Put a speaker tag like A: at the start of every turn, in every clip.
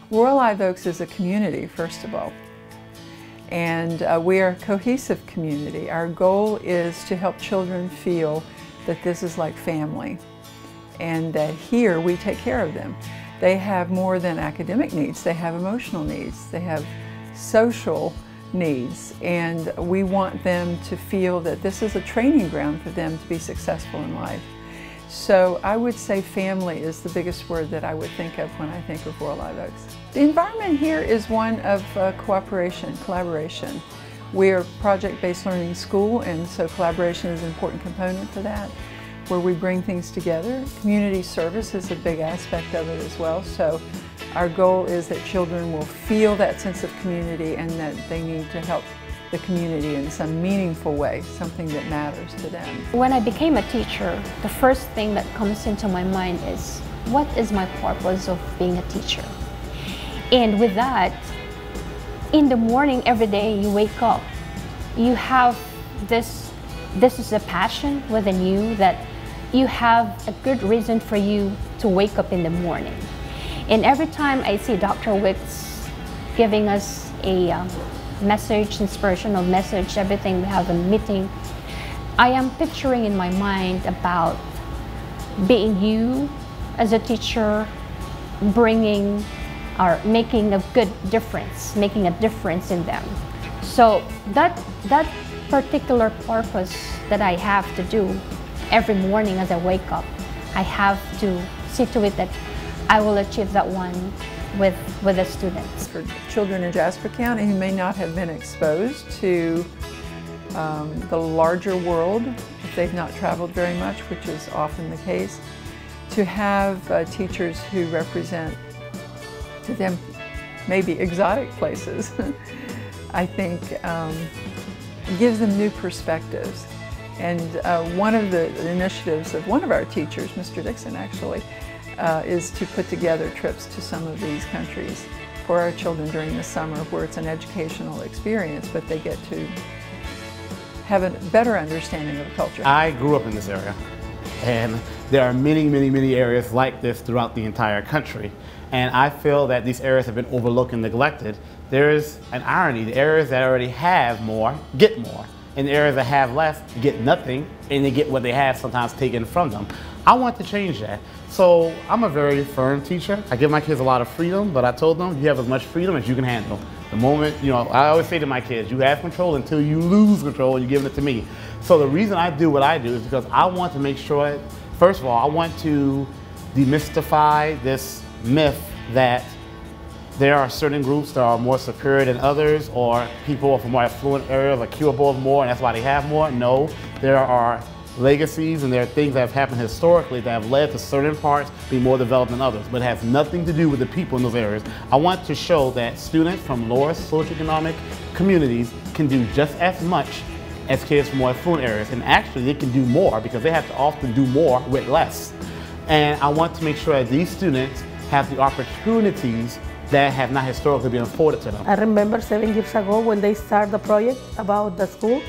A: Royal Live Oaks is a community, first of all, and we are a cohesive community. Our goal is to help children feel that this is like family and that here we take care of them. They have more than academic needs. They have emotional needs. They have social needs, and we want them to feel that this is a training ground for them to be successful in life. So I would say family is the biggest word that I would think of when I think of Royal Live Oaks. The environment here is one of cooperation, collaboration. We're a project-based learning school, and so collaboration is an important component for that, where we bring things together. Community service is a big aspect of it as well. So our goal is that children will feel that sense of community and that they need to help the community in some meaningful way, something that matters to them.
B: When I became a teacher, the first thing that comes into my mind is, what is my purpose of being a teacher? And with that, in the morning, every day you wake up, you have this is a passion within you that you have a good reason for you to wake up in the morning. And every time I see Dr. Wicks giving us a message, inspirational message, everything, we have a meeting, I am picturing in my mind about being you as a teacher, bringing or making a good difference, making a difference in them. So that particular purpose that I have to do every morning as I wake up, I have to see to it that I will achieve that one with the students.
A: For children in Jasper County who may not have been exposed to the larger world, if they've not traveled very much, which is often the case, to have teachers who represent to them maybe exotic places, I think gives them new perspectives. And one of the initiatives of one of our teachers, Mr. Dixon actually, is to put together trips to some of these countries for our children during the summer, where it's an educational experience, but they get to have a better understanding of the culture.
C: I grew up in this area, and there are many areas like this throughout the entire country. And I feel that these areas have been overlooked and neglected. There is an irony. The areas that already have more get more, and the areas that have less get nothing, and they get what they have sometimes taken from them. I want to change that. So I'm a very firm teacher. I give my kids a lot of freedom, but I told them you have as much freedom as you can handle. The moment, I always say to my kids, you have control until you lose control and you're giving it to me. So the reason I do what I do is because I want to make sure, first of all, I want to demystify this myth that there are certain groups that are more superior than others, or people from more affluent areas are capable of more and that's why they have more. No, there are legacies and there are things that have happened historically that have led to certain parts being more developed than others, but it has nothing to do with the people in those areas. I want to show that students from lower socioeconomic communities can do just as much as kids from more affluent areas, and actually they can do more because they have to often do more with less. And I want to make sure that these students have the opportunities that have not historically been afforded to them.
D: I remember 7 years ago when they started the project about the school.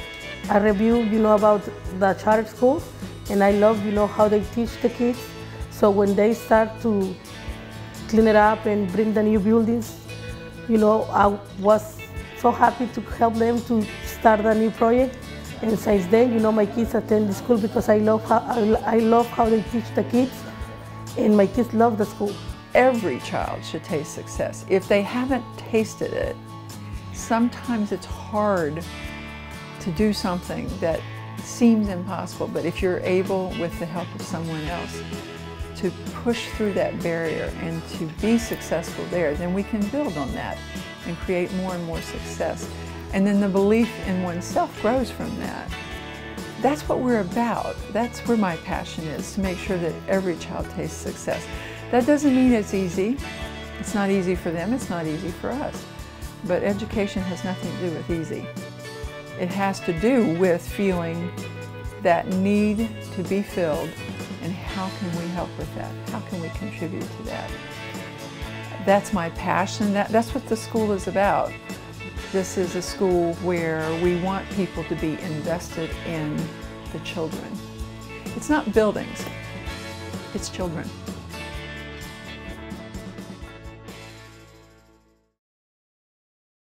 D: I reviewed, about the charter school, and I love, how they teach the kids. So when they start to clean it up and bring the new buildings, I was so happy to help them to start a new project. And since then, my kids attend the school because I love how they teach the kids, and my kids love the school.
A: Every child should taste success. If they haven't tasted it, sometimes it's hard to do something that seems impossible, but if you're able, with the help of someone else, to push through that barrier and to be successful there, then we can build on that and create more and more success. And then the belief in oneself grows from that. That's what we're about. That's where my passion is, to make sure that every child tastes success. That doesn't mean it's easy. It's not easy for them, it's not easy for us. But education has nothing to do with easy. It has to do with feeling that need to be filled, and how can we help with that? How can we contribute to that? That's my passion. That's what the school is about. This is a school where we want people to be invested in the children. It's not buildings, it's children.